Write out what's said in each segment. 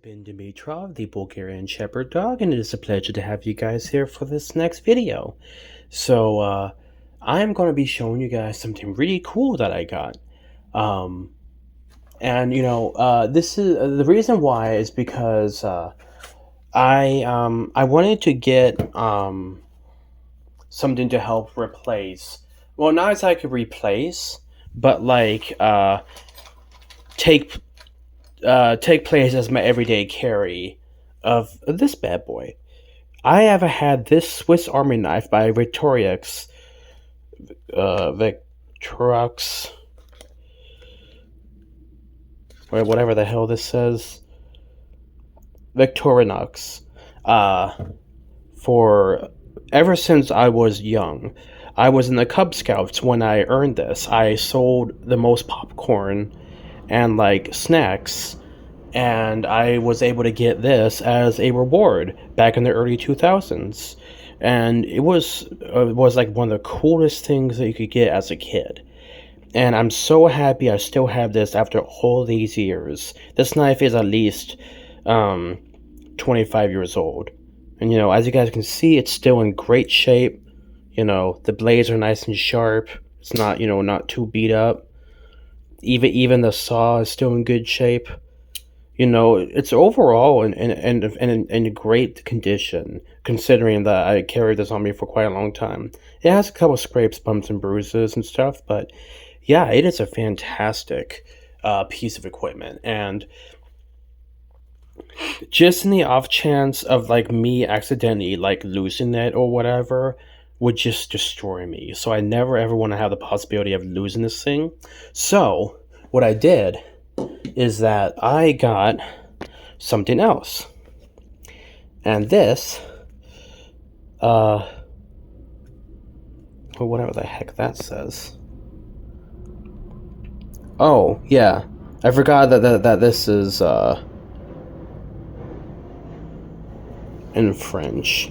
been Dimitrov, the Bulgarian Shepherd Dog, and it is a pleasure to have you guys here for this next video. I'm going to be showing you guys something really cool that I got. This is the reason why is because I wanted to get something to help replace. Well, not exactly replace, but like take place as my everyday carry of this bad boy. I have had this Swiss Army knife by Victorinox, Victorinox, or whatever the hell this says, Victorinox, for ever since I was young. I was in the Cub Scouts when I earned this. I sold the most popcorn and like snacks, and I was able to get this as a reward back in the early 2000s, and it was like one of the coolest things that you could get as a kid. And I'm so happy I still have this after all these years. This knife is at least 25 years old, and as you guys can see, it's still in great shape. The blades are nice and sharp. It's not not too beat up. Even the saw is still in good shape. It's overall in great condition, considering that I carried this on me for quite a long time. It has a couple scrapes, bumps, and bruises and stuff, but yeah, it is a fantastic piece of equipment. And just in the off chance of like me accidentally like losing it or whatever, would just destroy me. So I never ever want to have the possibility of losing this thing. So what I did is that I got something else. And this, or whatever the heck that says. Oh, yeah. I forgot that this is in French.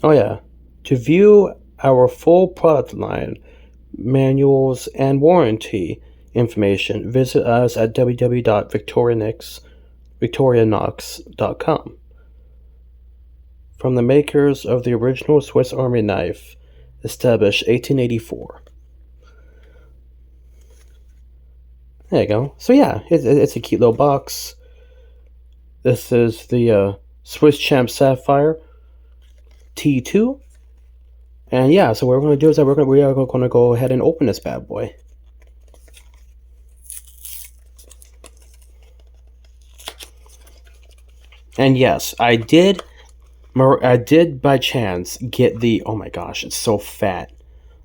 Oh yeah. To view our full product line, manuals, and warranty information, visit us at www.victorinox.com. From the makers of the original Swiss Army knife, established 1884. There you go. So yeah, it's a cute little box. This is the Swiss Champ Sapphire T2. And yeah, so what we're going to do is that we are going to go ahead and open this bad boy. And yes, I did by chance get the, oh my gosh, it's so fat.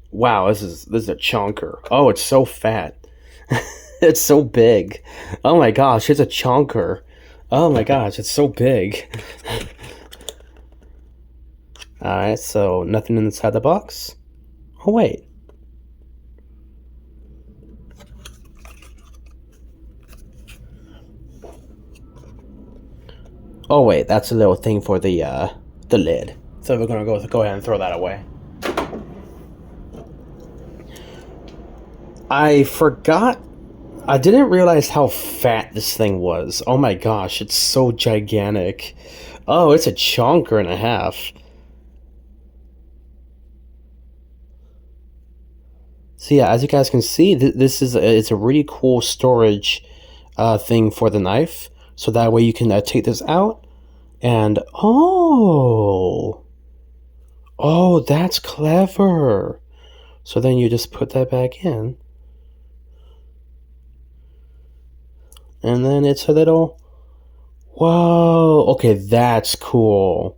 Wow, this is a chunker. Oh, it's so fat. It's so big. Oh my gosh, it's a chunker. Oh my gosh, it's so big. Alright, so nothing inside the box. Oh, wait. Oh, wait, that's a little thing for the lid. So we're gonna go ahead and throw that away. I forgot. I didn't realize how fat this thing was. Oh my gosh, it's so gigantic. Oh, it's a chunker and a half. So yeah, as you guys can see, this is it's a really cool storage thing for the knife. So that way you can take this out and oh, that's clever. So then you just put that back in, and then it's a little, whoa. Okay, that's cool.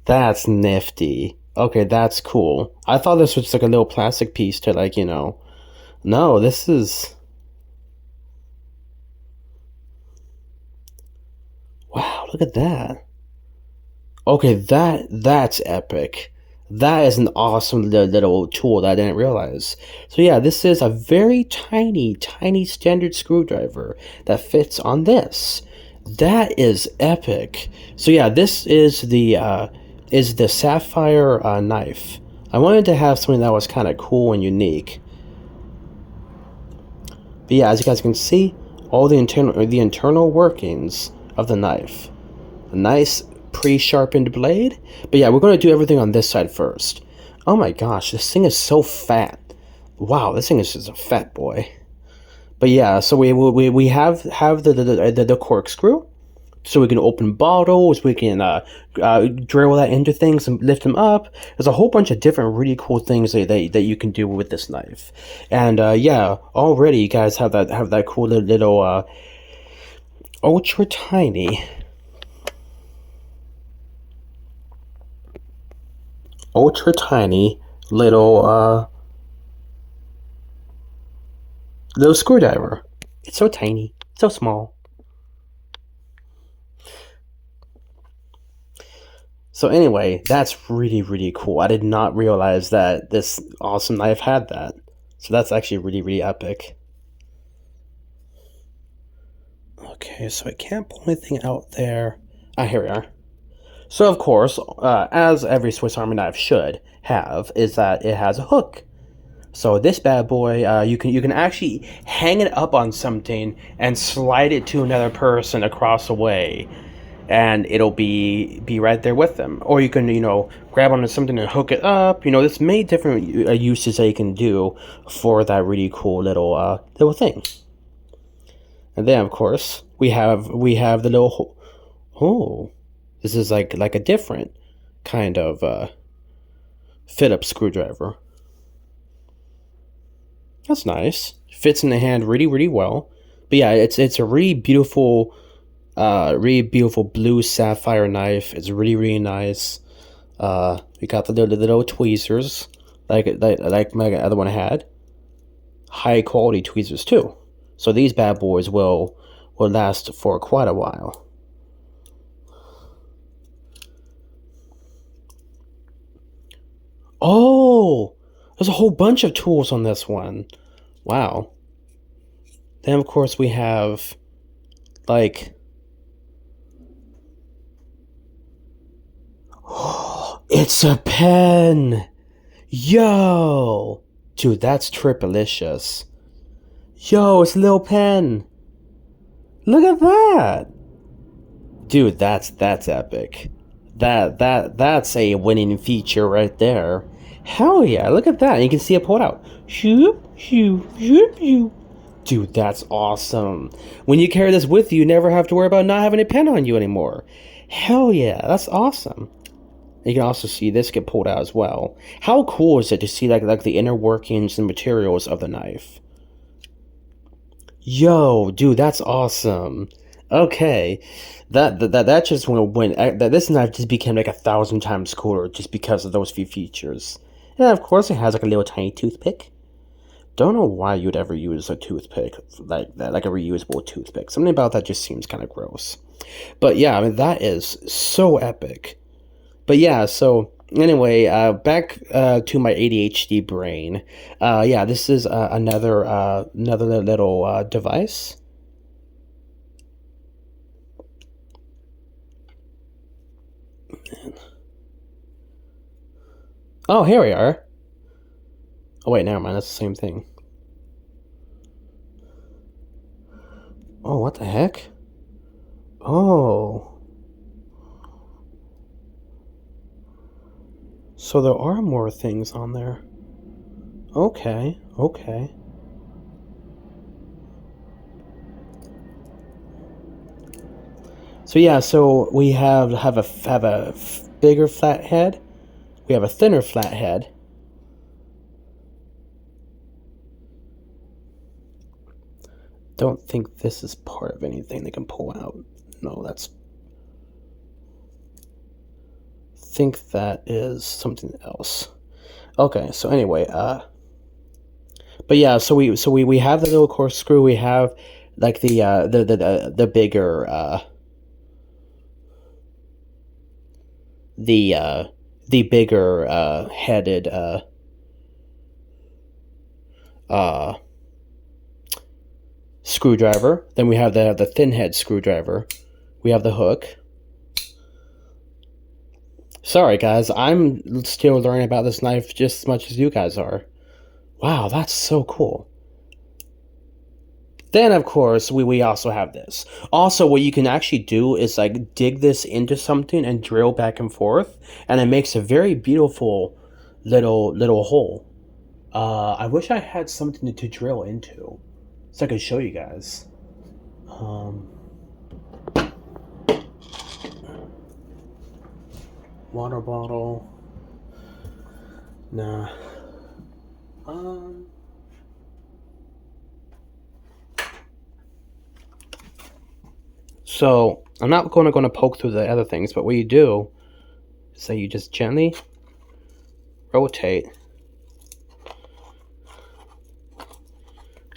That's nifty. Okay, that's cool. I thought this was just like a little plastic piece to like, No, this is... Wow, look at that. Okay, that's epic. That is an awesome little tool that I didn't realize. So yeah, this is a very tiny standard screwdriver that fits on this. That is epic. So yeah, this is the Sapphire knife. I wanted to have something that was kind of cool and unique. But yeah, as you guys can see, all the internal workings of the knife. A nice pre-sharpened blade. But yeah, we're going to do everything on this side first. Oh my gosh, this thing is so fat. Wow, this thing is just a fat boy. But yeah, so we have the corkscrew, so we can open bottles, we can drill that into things and lift them up. There's a whole bunch of different really cool things that you can do with this knife. And yeah, already you guys have that cool little ultra tiny little little screwdriver. It's so tiny, so small. So anyway, that's really cool. I did not realize that this awesome knife had that. So that's actually really epic. Okay, so I can't pull anything out there. Ah, here we are. So of course, as every Swiss Army knife should have, is that it has a hook. So this bad boy, you can actually hang it up on something and slide it to another person across the way, and it'll be right there with them. Or you can grab onto something and hook it up. There's many different uses that you can do for that really cool little thing. And then of course we have the little this is like a different kind of Phillips screwdriver. That's nice. Fits in the hand really well. But yeah, it's a really beautiful blue sapphire knife. It's really nice. We got the little tweezers like my other one had. High quality tweezers too. So these bad boys will last for quite a while. Oh, there's a whole bunch of tools on this one. Wow. Then of course we have like it's a pen. Yo, dude, that's triplicious. Yo, it's a little pen. Look at that. Dude, that's epic. That's a winning feature right there. Hell yeah, look at that. You can see it pulled out. Shoop, shoop, shoop, shoop. Dude, that's awesome. When you carry this with you, you never have to worry about not having a pen on you anymore. Hell yeah, that's awesome. You can also see this get pulled out as well. How cool is it to see like the inner workings and materials of the knife? Yo, dude, that's awesome. Okay, that just went. This knife just became like 1,000 times cooler just because of those few features. And of course, it has like a little tiny toothpick. Don't know why you'd ever use a toothpick like that, like a reusable toothpick. Something about that just seems kind of gross. But yeah, I mean that is so epic. But yeah, so anyway, back to my ADHD brain. Yeah, this is another little device. Oh, here we are. Oh wait, never mind. That's the same thing. Oh, what the heck? Oh. So there are more things on there. Okay. So yeah, so we have a bigger flat head. We have a thinner flat head. Don't think this is part of anything they can pull out. No, that's. Think that is something else. Okay, so anyway, but yeah, so we have the little corkscrew. We have like the bigger the bigger headed screwdriver. Then we have the thin head screwdriver. We have the hook. Sorry guys, I'm still learning about this knife just as much as you guys are. Wow, that's so cool. Then, of course, we also have this. Also, what you can actually do is like dig this into something and drill back and forth, and it makes a very beautiful little hole. I wish I had something to drill into, so I could show you guys. Um, Water bottle. Nah. Um. So I'm not going to poke through the other things, but what you do is that you just gently rotate,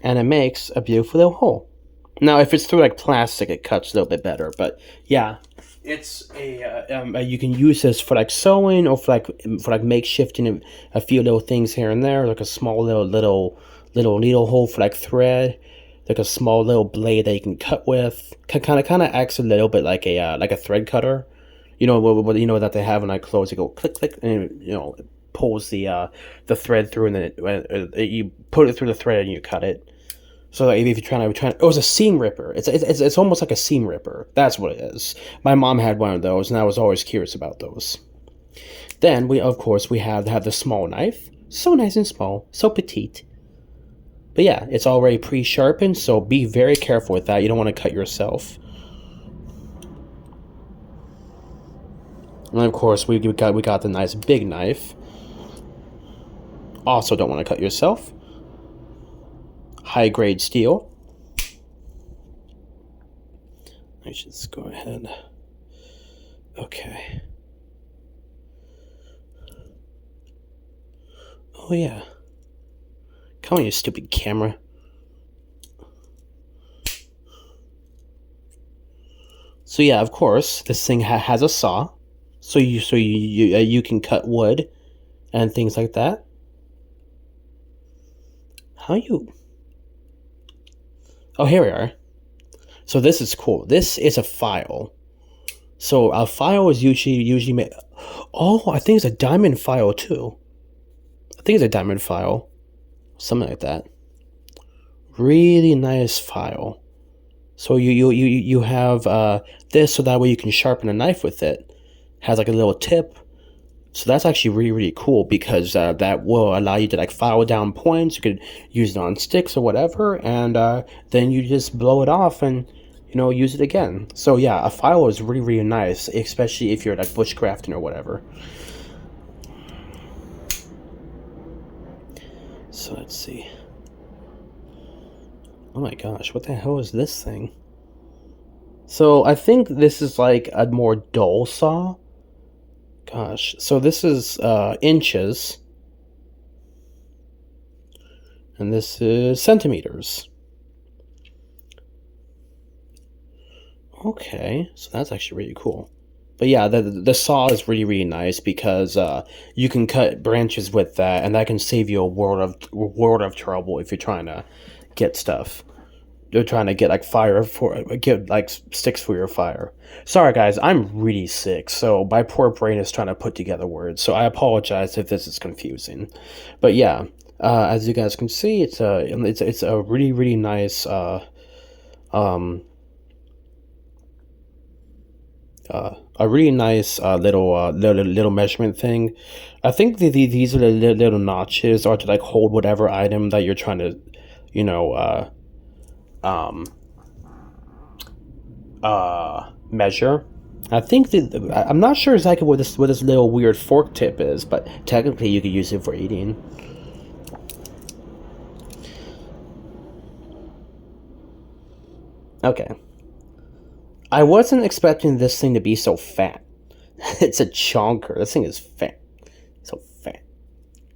and it makes a beautiful little hole. Now, if it's through like plastic, it cuts a little bit better. But yeah, it's you can use this for like sewing or for like makeshifting a few little things here and there, like a small little needle hole for like thread, like a small little blade that you can cut with. Kind of acts a little bit like a thread cutter. You know what you know that they have in like clothes. You go click click, and it pulls the thread through, and then you put it through the thread and you cut it. So if you're trying to, it was a seam ripper. It's almost like a seam ripper. That's what it is. My mom had one of those, and I was always curious about those. Then we have the small knife. So nice and small, so petite. But yeah, it's already pre-sharpened, so be very careful with that. You don't want to cut yourself. And of course, we got the nice big knife. Also, don't want to cut yourself. High grade steel. I should just go ahead. Okay. Oh yeah. Come on, you stupid camera. So yeah, of course, this thing has a saw, so you can cut wood and things like that. How you? Oh, here we are. So this is cool. This is a file. So a file is usually made. Oh, I think it's a diamond file too. I think it's a diamond file, something like that. Really nice file. So you have this, so that way you can sharpen a knife with it. Has like a little tip. So that's actually really cool, because that will allow you to like file down points. You could use it on sticks or whatever, and then you just blow it off and use it again. So yeah, a file is really nice, especially if you're like bushcrafting or whatever. So let's see. Oh my gosh, what the hell is this thing? So I think this is like a more dull saw. Gosh, so this is inches, and this is centimeters. Okay, so that's actually really cool. But yeah, the saw is really nice, because you can cut branches with that, and that can save you a world of trouble if you're trying to get stuff. You're trying to get like get like sticks for your fire. Sorry guys, I'm really sick, so my poor brain is trying to put together words. So I apologize if this is confusing. But yeah, as you guys can see, it's a really nice a really nice little measurement thing. I think these are the little notches are to like hold whatever item that you're trying to, measure. I think I'm not sure exactly what this little weird fork tip is, but technically you could use it for eating. Okay. I wasn't expecting this thing to be so fat. It's a chonker. This thing is fat. So fat.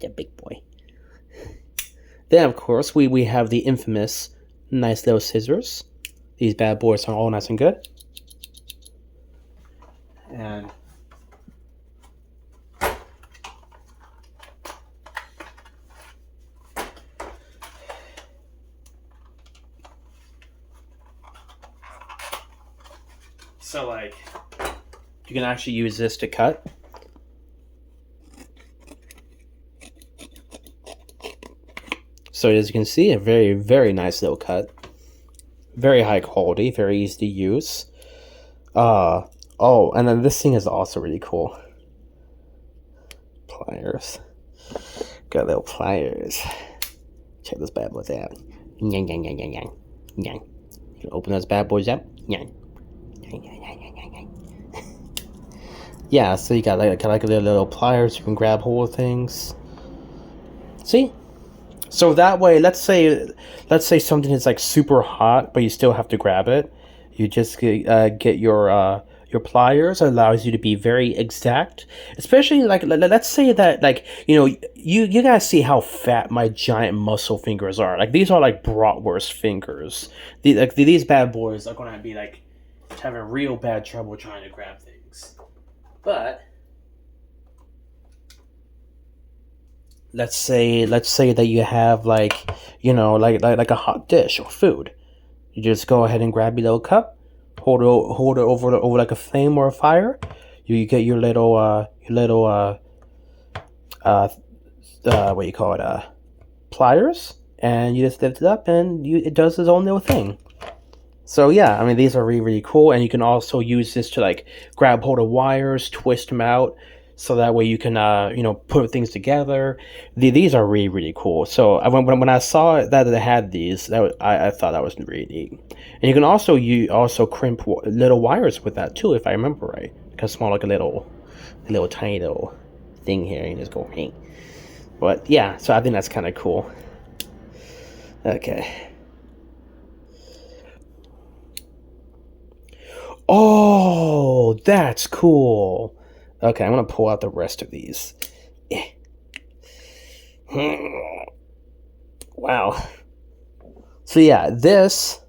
Yeah, big boy. Then, of course, we have the infamous nice little scissors. These bad boys are all nice and good. And so, like, you can actually use this to cut. So as you can see, a very nice little cut. Very high quality, very easy to use. Oh, and then this thing is also really cool. Pliers. Got little pliers. Check those bad boys out. Yang, yang, yang, yang, yang. Yang. You can open those bad boys up. Yang. Yang, yang, yang, yang, yang, yang. Yeah, so you got like little pliers. You can grab hold of things. See? So that way, let's say something is like super hot, but you still have to grab it. You just get your pliers. It allows you to be very exact, especially like let's say that like you guys see how fat my giant muscle fingers are. Like these are like bratwurst fingers. These bad boys are gonna be like having real bad trouble trying to grab things, but. Let's say that you have like like a hot dish or food. You just go ahead and grab your little cup, hold it over like a flame or a fire. You get your little what you call it, pliers, and you just lift it up and it does its own little thing. So yeah, I mean these are really, really cool, and you can also use this to like grab hold of wires, twist them out, so that way you can put things together. These are really, really cool. So when I saw that it had these, I thought that was really neat. And you can also crimp little wires with that too, if I remember right. You can small like a little tiny little thing here, and you just go hey. But yeah, so I think that's kind of cool. Okay. Oh, that's cool. Okay, I'm gonna pull out the rest of these. Wow. So yeah, this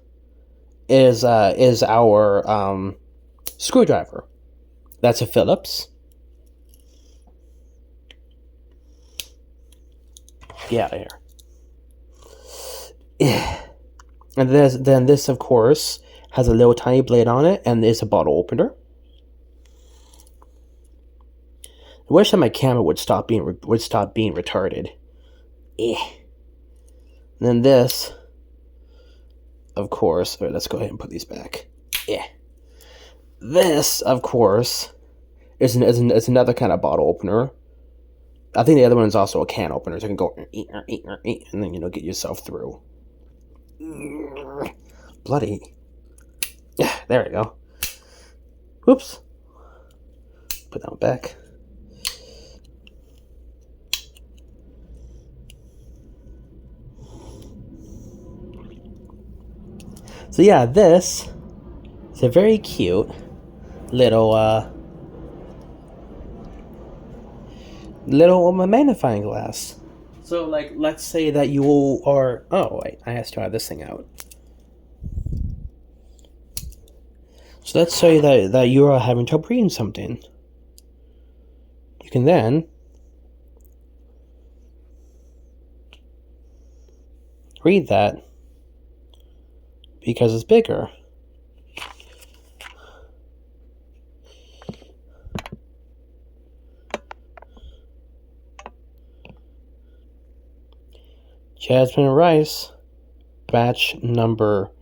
is our screwdriver. That's a Phillips. Get out of here. And this of course has a little tiny blade on it, and is a bottle opener. I wish that my camera would stop being retarded. And then this, of course. All right, let's go ahead and put these back. This, of course, is another kind of bottle opener. I think the other one is also a can opener, so you can go and then get yourself through. Bloody. Yeah, there we go. Whoops. Put that one back. So yeah, this is a very cute little magnifying glass. So like, let's say that you are. Oh wait, I have to try this thing out. So let's say that you are having trouble reading something. You can then read that because it's bigger. Jasmine rice, batch number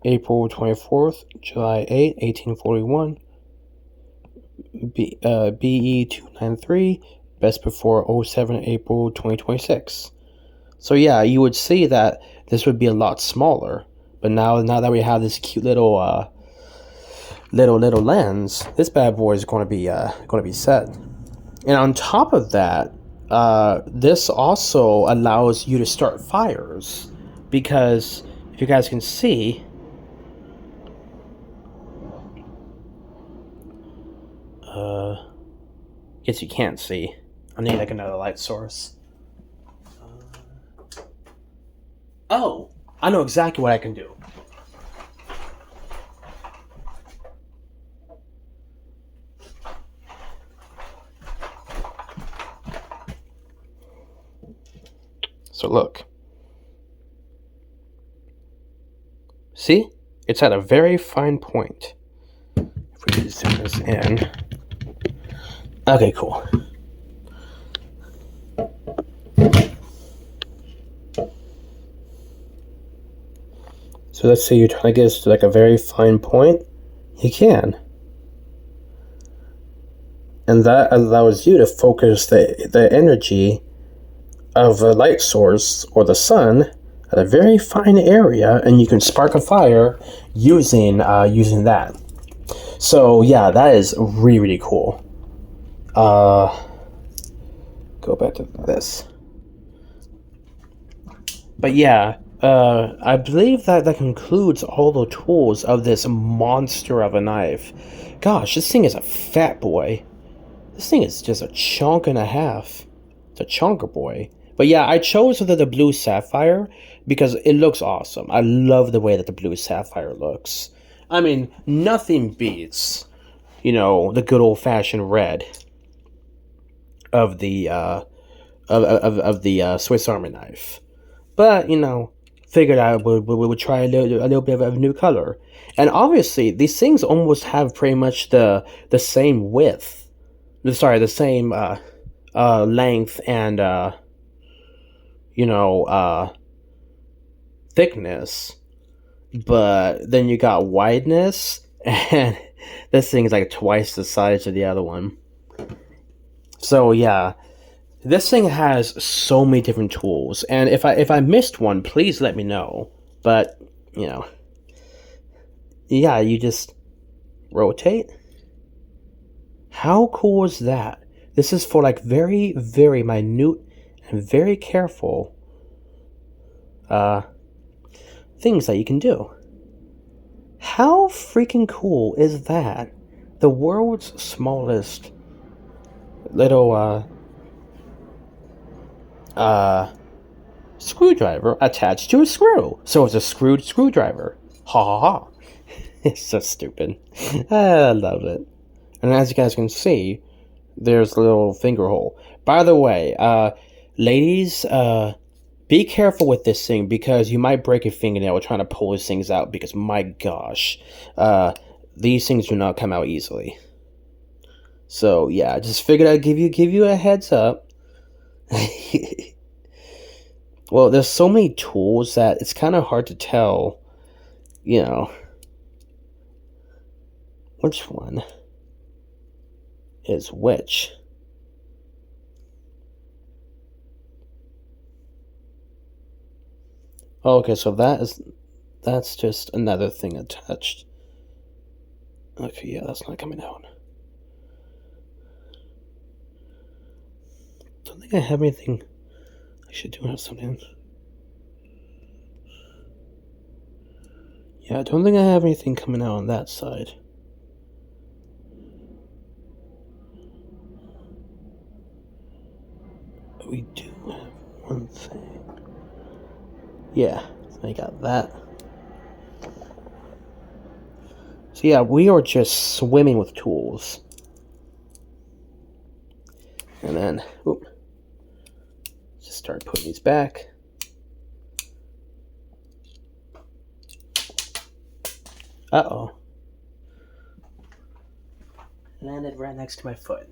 April 24th, July 8, 1841, BE 293, best before 07 April 2026. So yeah, you would see that this would be a lot smaller, but now that we have this cute little lens, this bad boy is going to be set. And on top of that, this also allows you to start fires, because if you guys can see, guess you can't see. I need like another light source. Oh, I know exactly what I can do. So look. See? It's at a very fine point. If we can zoom this in. Okay, cool. So let's say you're trying to get this to like a very fine point, you can. And that allows you to focus the energy of a light source or the sun at a very fine area, and you can spark a fire using that. So yeah, that is really, really cool. Go back to this. But yeah, I believe that concludes all the tools of this monster of a knife. Gosh, this thing is a fat boy. This thing is just a chunk and a half. It's a chunker boy. But yeah, I chose the blue sapphire because it looks awesome. I love the way that the blue sapphire looks. I mean, nothing beats, the good old-fashioned red of the Swiss Army knife. But figured I would try a little bit of a new color. And obviously, these things almost have pretty much the same width. Sorry, the same length and thickness. But then you got wideness, and this thing is like twice the size of the other one. So yeah, this thing has so many different tools, and if I missed one, please let me know. But yeah, you just rotate. How cool is that? This is for like very, very minute and very careful things that you can do. How freaking cool is that? The world's smallest little screwdriver attached to a screw. So it's a screwed screwdriver. Ha ha ha. It's so stupid. I love it. And as you guys can see, there's a little finger hole. By the way, ladies, be careful with this thing because you might break your fingernail trying to pull these things out because my gosh, these things do not come out easily. So yeah, I just figured I'd give you a heads up. Well, there's so many tools that it's kind of hard to tell, which one is which. Okay, so that's just another thing attached. Okay, yeah, that's not coming out. Don't think I have anything. I should do have something. Yeah, I don't think I have anything coming out on that side. But we do have one thing. Yeah, I got that. So yeah, we are just swimming with tools. And then, just start putting these back. Uh-oh. Landed right next to my foot.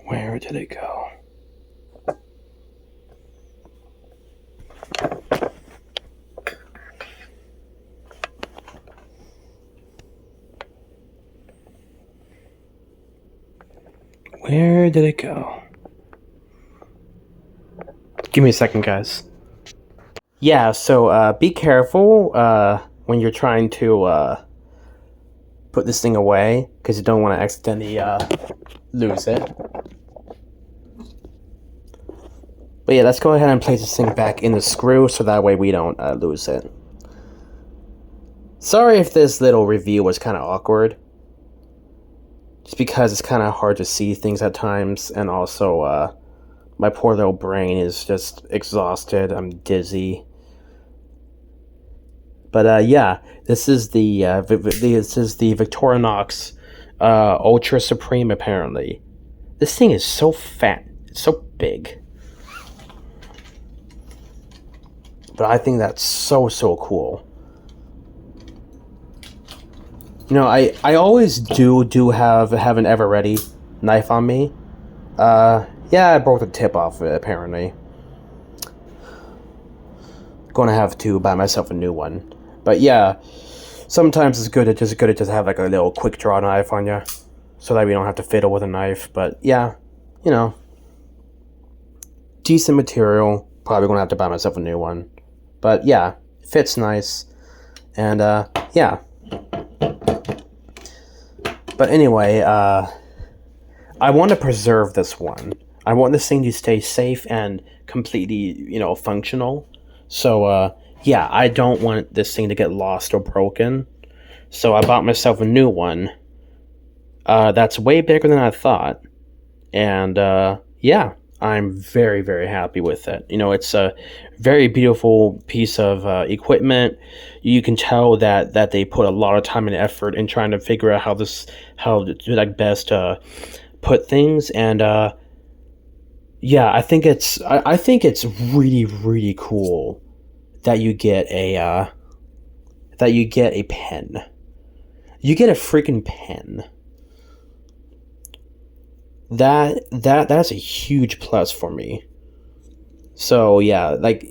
Where did it go? Where did it go? Give me a second, guys. Yeah, so be careful when you're trying to put this thing away, because you don't want to accidentally lose it. But yeah, let's go ahead and place this thing back in the screw so that way we don't lose it. Sorry if this little review was kind of awkward. Just because it's kind of hard to see things at times, and also my poor little brain is just exhausted. I'm dizzy. But yeah, this is the Victorinox Ultra Supreme. Apparently, this thing is so fat. It's so big. But I think that's so cool. You know, I always do have an ever ready knife on me. Yeah, I broke the tip off of it apparently. Gonna have to buy myself a new one. But yeah, sometimes it's good to just have like a little quick draw knife on you, so that we don't have to fiddle with a knife. But yeah, you know, decent material. Probably gonna have to buy myself a new one. But yeah, it fits nice, and yeah. But anyway, I want to preserve this one. I want this thing to stay safe and completely, functional. So, yeah, I don't want this thing to get lost or broken. So I bought myself a new one. That's way bigger than I thought. And, yeah, I'm very, very happy with it. You know, it's a very beautiful piece of equipment. You can tell that they put a lot of time and effort in trying to figure out how to like best put things. And yeah, I think it's really, really cool that you get a pen. You get a freaking pen. That's a huge plus for me. So yeah, like,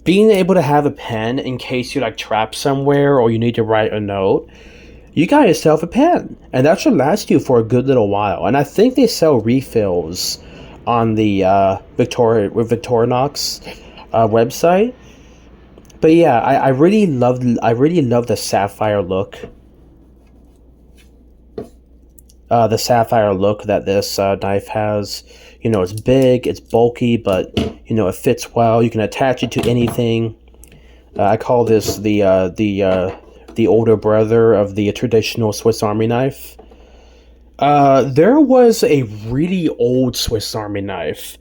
being able to have a pen in case you're like trapped somewhere or you need to write a note, you got yourself a pen, and that should last you for a good little while. And I think they sell refills on the Victorinox website. But yeah, I really love the sapphire look. The sapphire look that this knife has. You know, it's big, it's bulky, but it fits well. You can attach it to anything. I call this the older brother of the traditional Swiss Army knife. There was a really old Swiss Army knife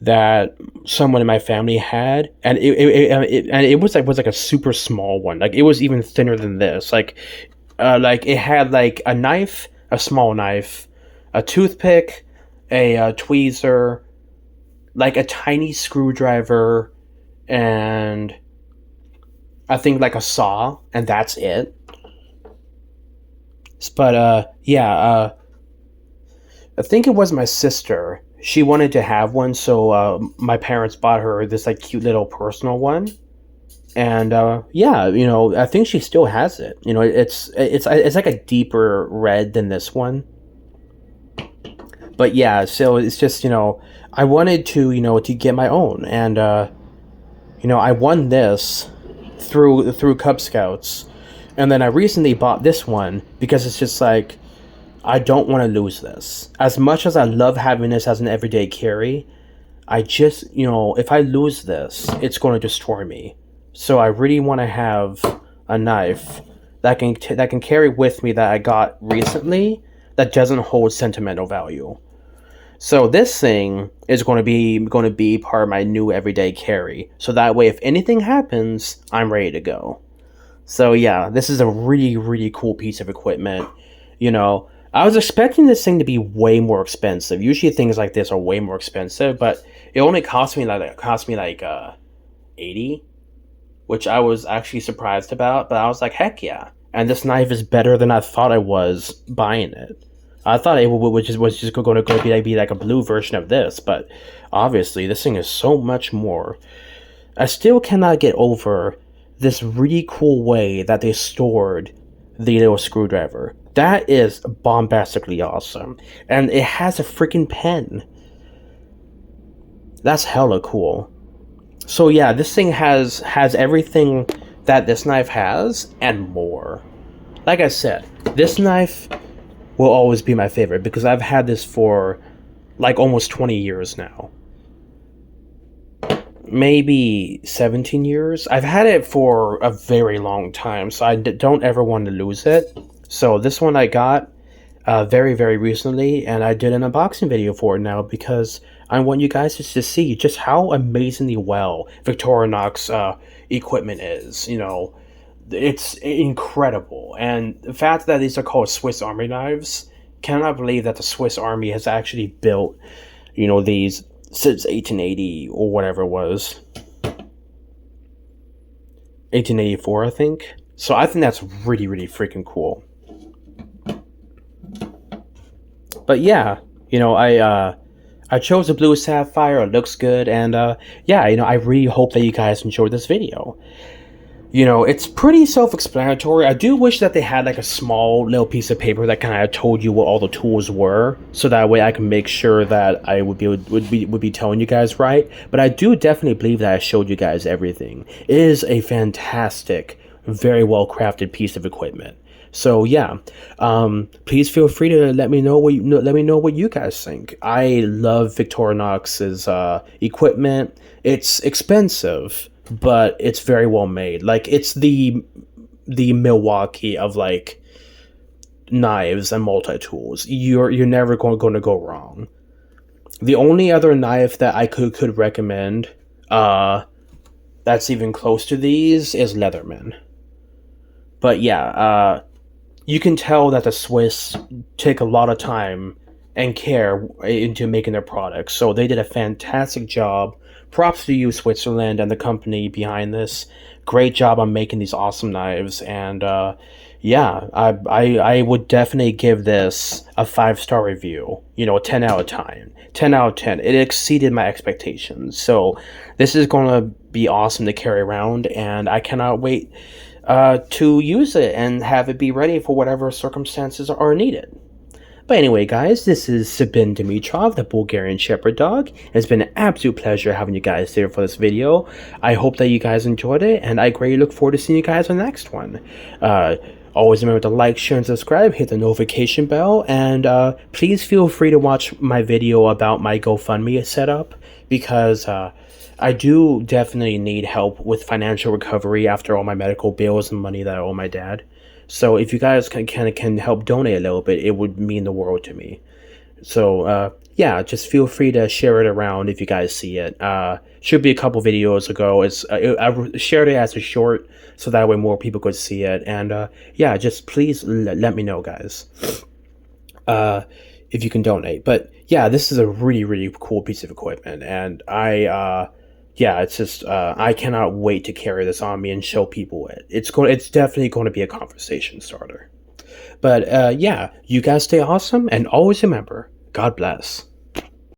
that someone in my family had, and it was like a super small one. Like, it was even thinner than this. Like it had like a knife, a small knife, a toothpick, a tweezer, like a tiny screwdriver, and I think like a saw, and that's it. But yeah, I think it was my sister. She wanted to have one, so my parents bought her this like cute little personal one. And yeah, I think she still has it. It's like a deeper red than this one. But yeah, so it's just, I wanted to get my own, and I won this through Cub Scouts, and then I recently bought this one because it's just like, I don't want to lose this. As much as I love having this as an everyday carry, I just, if I lose this, it's going to destroy me. So I really want to have a knife that can carry with me, that I got recently, that doesn't hold sentimental value. So this thing is going to be part of my new everyday carry. So that way, if anything happens, I'm ready to go. So yeah, this is a really, really cool piece of equipment. I was expecting this thing to be way more expensive. Usually things like this are way more expensive, but it only cost me like 80, which I was actually surprised about. But I was like, heck yeah! And this knife is better than I thought I was buying it. I thought it was just going to be like a blue version of this, but obviously this thing is so much more. I still cannot get over this really cool way that they stored the little screwdriver. That is bombastically awesome. And it has a freaking pen. That's hella cool. So yeah, this thing has everything that this knife has and more. Like I said, this knife will always be my favorite because I've had this for like almost 20 years now. Maybe 17 years. I've had it for a very long time, so I don't ever want to lose it. So this one I got very, very recently, and I did an unboxing video for it now because I want you guys just to see just how amazingly well Victorinox equipment is. It's incredible. And the fact that these are called Swiss Army knives, cannot believe that the Swiss Army has actually built, these since 1880 or whatever it was. 1884, I think. So I think that's really, really freaking cool. But yeah, I chose the blue sapphire. It looks good, and yeah, I really hope that you guys enjoyed this video. It's pretty self-explanatory. I do wish that they had like a small little piece of paper that kind of told you what all the tools were, so that way I can make sure that I would be telling you guys right. But I do definitely believe that I showed you guys everything. It is a fantastic, very well crafted piece of equipment. So yeah, please feel free to let me know what you guys think. I love Victorinox's equipment. It's expensive, but it's very well made. Like, it's the Milwaukee of like knives and multi tools. You're never going to go wrong. The only other knife that I could recommend, that's even close to these, is Leatherman. But yeah, you can tell that the Swiss take a lot of time and care into making their products. So they did a fantastic job. Props to you, Switzerland, and the company behind this. Great job on making these awesome knives. And yeah, I would definitely give this a 5-star review. 10 out of 10. 10 out of 10. It exceeded my expectations. So this is going to be awesome to carry around, and I cannot wait to use it and have it be ready for whatever circumstances are needed. But anyway, guys, this is Sabin Dimitrov, the Bulgarian Shepherd Dog. It's been an absolute pleasure having you guys here for this video. I hope that you guys enjoyed it, and I greatly look forward to seeing you guys on the next one. Always remember to like, share, and subscribe, hit the notification bell, and please feel free to watch my video about my GoFundMe setup, because I do definitely need help with financial recovery after all my medical bills and money that I owe my dad. So if you guys can help donate a little bit, it would mean the world to me. So yeah, just feel free to share it around if you guys see it. Should be a couple videos ago. I shared it as a short, so that way more people could see it. And yeah, just please let me know, guys, if you can donate. But yeah, this is a really, really cool piece of equipment, and yeah, it's just I cannot wait to carry this on me and show people it. It's definitely going to be a conversation starter. But yeah, you guys stay awesome, and always remember, God bless.